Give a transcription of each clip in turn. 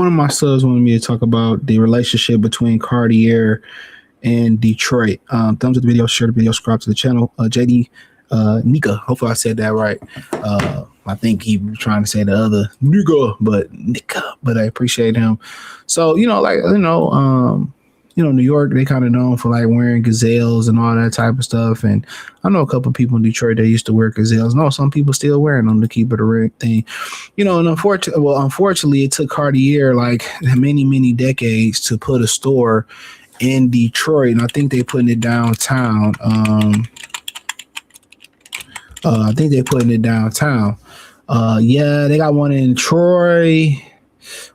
of my subs wanted me to talk about the relationship between Cartier and Detroit. Thumbs up the video, share the video, subscribe to the channel. JD Nika, hopefully I said that right. I think he was trying to say the other Nika, but I appreciate him. So, New York, they kind of known for like wearing gazelles and all that type of stuff. And I know a couple of people in Detroit that used to wear gazelles. No, some people still wearing them to keep it a real thing. And unfortunately, it took Cartier like many, many decades to put a store in Detroit. And I think they're putting it downtown. Yeah, they got one in Troy.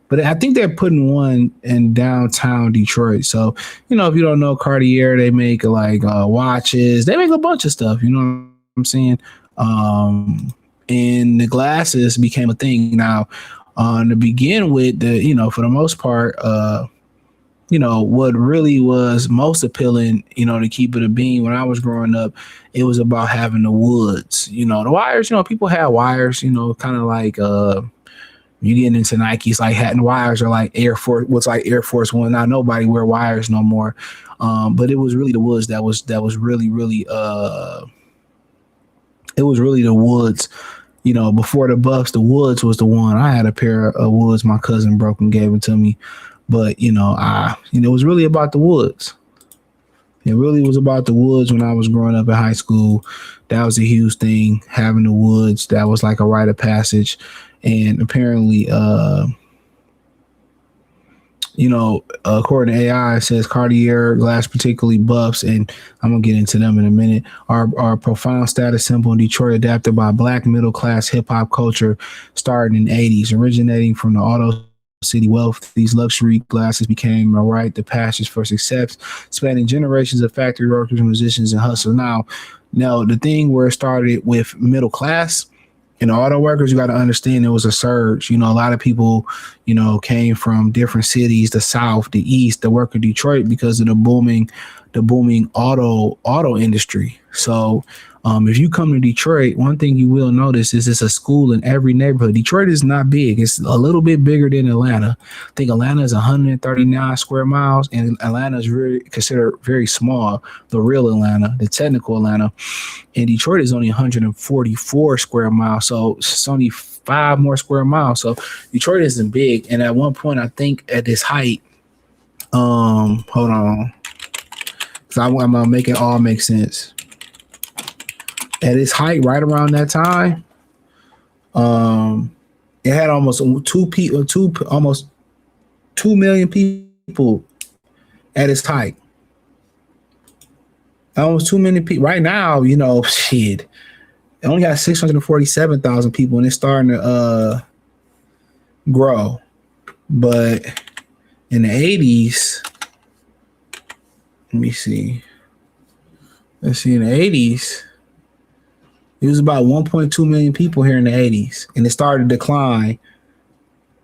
But I think they're putting one in downtown Detroit. So, if you don't know Cartier, they make like watches. They make a bunch of stuff. You know what I'm saying? And the glasses became a thing. Now, to begin with, for the most part, what really was most appealing, to keep it a bean when I was growing up, it was about having the woods. The wires, people had wires, kind of like you get into Nikes, like hat and wires are like Air Force, what's like Air Force One. Now nobody wear wires no more. But it was really the woods that was really, really it was really the woods. Before the Bucks, the woods was the one. I had a pair of woods my cousin broke and gave it to me. But it was really about the woods. It really was about the woods when I was growing up in high school. That was a huge thing, having the woods. That was like a rite of passage. And apparently, according to AI, it says Cartier glass, particularly buffs, and I'm going to get into them in a minute, are a profound status symbol in Detroit, adapted by black middle-class hip-hop culture starting in the 80s. Originating from the auto city wealth, these luxury glasses became a rite of passage for success, spanning generations of factory workers, musicians, and hustlers. Now, the thing where it started with middle class and auto workers, you got to understand there was a surge. A lot of people, came from different cities, the South, the East, to work in Detroit because of the booming auto industry. So if you come to Detroit, one thing you will notice is it's a school in every neighborhood. Detroit is not big. It's a little bit bigger than Atlanta. I think Atlanta is 139 square miles, and Atlanta is really considered very small, the real Atlanta, the technical Atlanta. And Detroit is only 144 square miles. So it's only 5 more square miles. So Detroit isn't big. And at one point, I think at this height, hold on, because I'm going to make it all make sense. At its height, right around that time, it had almost 2 million people at its height. Almost 2 million people. Right now, shit, it only got 647,000 people, and it's starting to grow. But in the 80s, let me see. Let's see, in the 80s. It was about 1.2 million people here in the 80s, and it started to decline.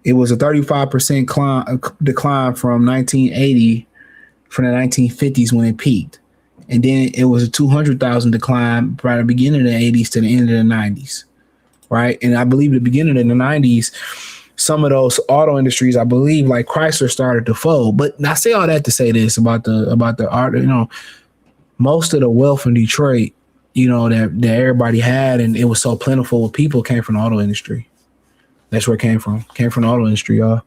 It was a 35% decline from 1980, from the 1950s when it peaked. And then it was a 200,000 decline by the beginning of the 80s to the end of the 90s, right? And I believe the beginning of the 90s, some of those auto industries, I believe, like Chrysler, started to fold. But I say all that to say this about the art, most of the wealth in Detroit, that everybody had, and it was so plentiful with people, came from the auto industry. That's where it came from. Came from the auto industry, y'all.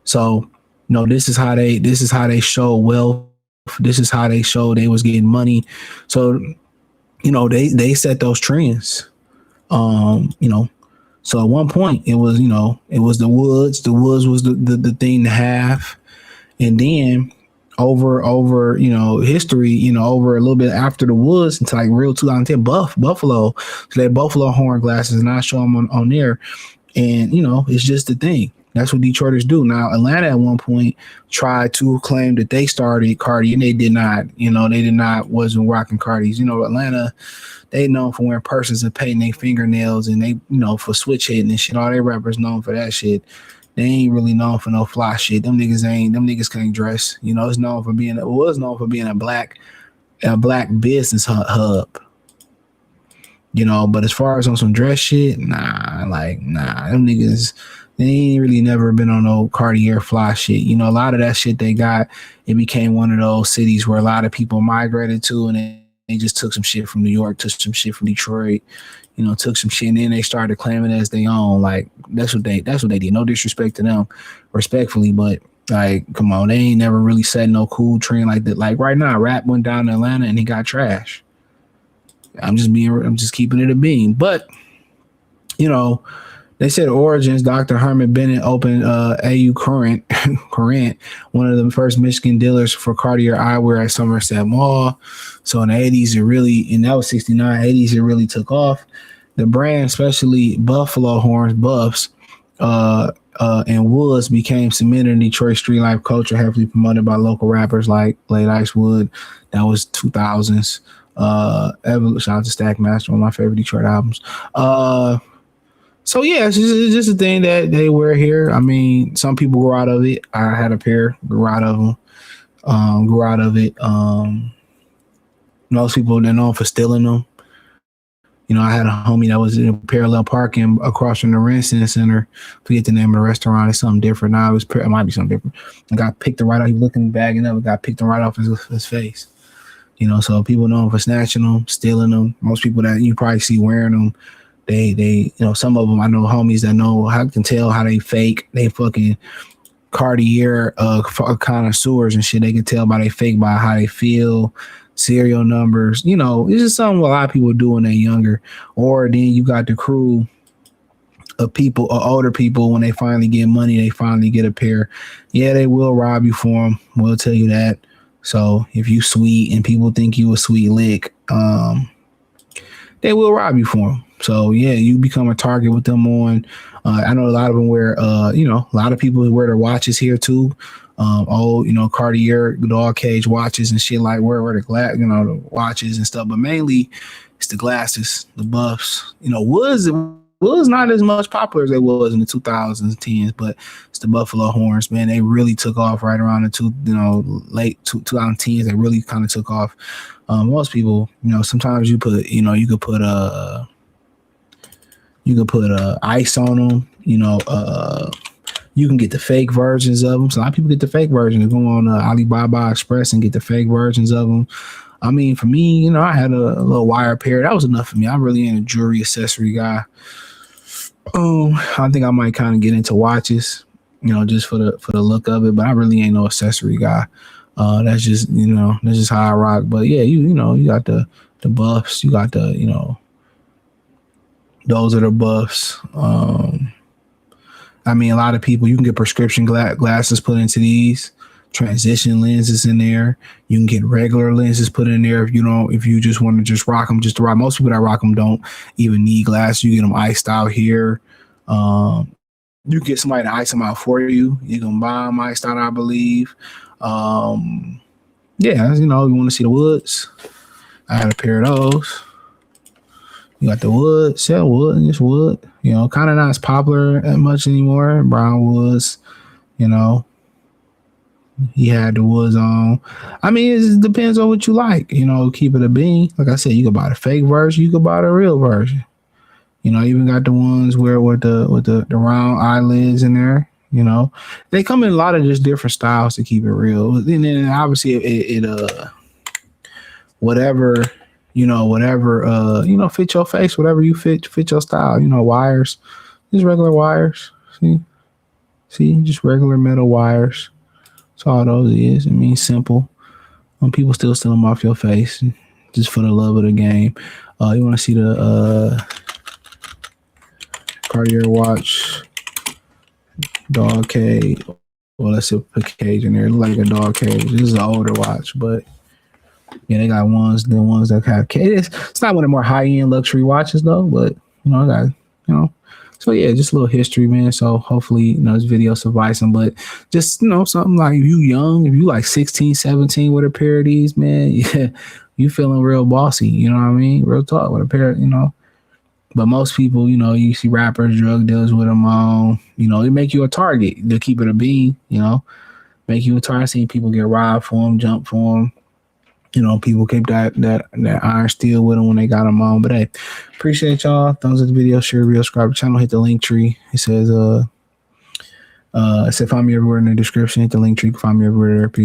So, this is how they show wealth. This is how they show they was getting money. So, they set those trends. So at one point it was the woods. The woods was the thing to have, and then over history, over a little bit after the woods until like real 2010 Buffalo. So they had Buffalo horn glasses, and I show them on there, and it's just the thing. That's what Detroiters do. Now, Atlanta at one point tried to claim that they started Cartier, and they did not. Wasn't rocking Cartiers. Atlanta, they known for wearing purses and painting their fingernails, and they for switch hitting and shit. All their rappers known for that shit. They ain't really known for no fly shit. Them niggas can't dress. It's known for being a black business hub. But as far as on some dress shit, them niggas They ain't really never been on no Cartier fly shit. You know, a lot of that shit they got, it became one of those cities where a lot of people migrated to, and they just took some shit from New York, took some shit from Detroit, you know, took some shit, and then they started claiming it as their own. Like that's what they did. No disrespect to them, respectfully, but like, come on, they ain't never really set no cool trend like that. Like right now, rap went down to Atlanta and he got trash. I'm just keeping it a beam. But you know, they said Origins, Dr. Herman Bennett opened AU Current, one of the first Michigan dealers for Cartier eyewear at Somerset Mall. So in the 80s, and that was 69, 80s, it really took off. The brand, especially Buffalo Horns, Buffs, and Woods became cemented in Detroit street life culture, heavily promoted by local rappers like Late Ice Wood. That was 2000s. Shout out to Stackmaster, one of my favorite Detroit albums. So yeah, it's just a thing that they wear here. I mean, some people grew out of it. I had a pair, grew out of them, grew out of it. Most people, they're known for stealing them. You know, I had a homie that was in parallel parking across from the Renton Center. Forget the name of the restaurant. It's something different now. It might be something different. I got picked right off. He was looking, bagging up. Got picked right off his face. You know, so people know him for snatching them, stealing them. Most people that you probably see wearing them, they, you know, some of them, I know homies that know, I can tell how they fake. They fucking Cartier connoisseurs and shit. They can tell by they fake, by how they feel, serial numbers. You know, it's just something a lot of people do when they're younger. Or then you got the crew of people, or older people, when they finally get money, they finally get a pair. Yeah, they will rob you for them. We'll tell you that. So if you sweet and people think you a sweet lick, they will rob you for them. So yeah, you become a target with them on. I know a lot of them wear, you know, a lot of people wear their watches here too. Old, you know, Cartier dog cage watches and shit, like wear the glass, you know, the watches and stuff. But mainly it's the glasses, the buffs. You know, was not as much popular as they was in the 2010s, but it's the Buffalo Horns, man. They really took off right around the late 2010s. They really kind of took off. Most people, you know, sometimes you could put ice on them. You know, you can get the fake versions of them. So a lot of people get the fake versions. Go on Alibaba Express and get the fake versions of them. I mean, for me, you know, I had a little wire pair. That was enough for me. I'm really in a jewelry accessory guy. I think I might kind of get into watches, you know, just for the look of it. But I really ain't no accessory guy. That's just, you know, that's just how I rock. But yeah, you know, you got the buffs. You got the, you know, those are the buffs. I mean, a lot of people, you can get prescription glasses put into these, transition lenses in there. You can get regular lenses put in there if you just want to just rock them just to rock. Most people that rock them don't even need glasses. You get them iced out here. You get somebody to ice them out for you. You can buy them iced out, I believe. Yeah, you know, you want to see the woods. I had a pair of those. You got the wood, sell wood, and just wood. You know, kind of not as popular that much anymore. Brown woods, you know. He had the woods on. I mean, it just depends on what you like. You know, keep it a bean. Like I said, you can buy the fake version. You can buy the real version. You know, even got the ones where with the round eyelids in there. You know, they come in a lot of just different styles to keep it real. And then obviously it whatever fit your face, whatever you fit your style. You know, wires, just regular wires. See, just regular metal wires. That's all those is. I mean, simple. People still steal them off your face just for the love of the game. You want to see the Cartier watch, dog cage. Well, let's put cage in there. It look like a dog cage. This is an older watch, but yeah, they got the ones that have cage. It's not one of the more high-end luxury watches though, but you know, I got, you know. So yeah, just a little history, man. So hopefully, you know, this video sufficing, but just, you know, something like if you young, if you like 16, 17 with a pair of these, man, yeah, you feeling real bossy, you know what I mean? Real talk with a pair, you know. But most people, you know, you see rappers, drug dealers with them on, you know, it make you a target to keep it a bean, you know, make you a target. Seeing people get robbed for them, jump for them. You know, people keep that iron steel with them when they got them on. But hey, appreciate y'all. Thumbs up the video, share the video, subscribe to the channel, hit the link tree. It says It said find me everywhere in the description. Hit the link tree. Find me everywhere. Peace.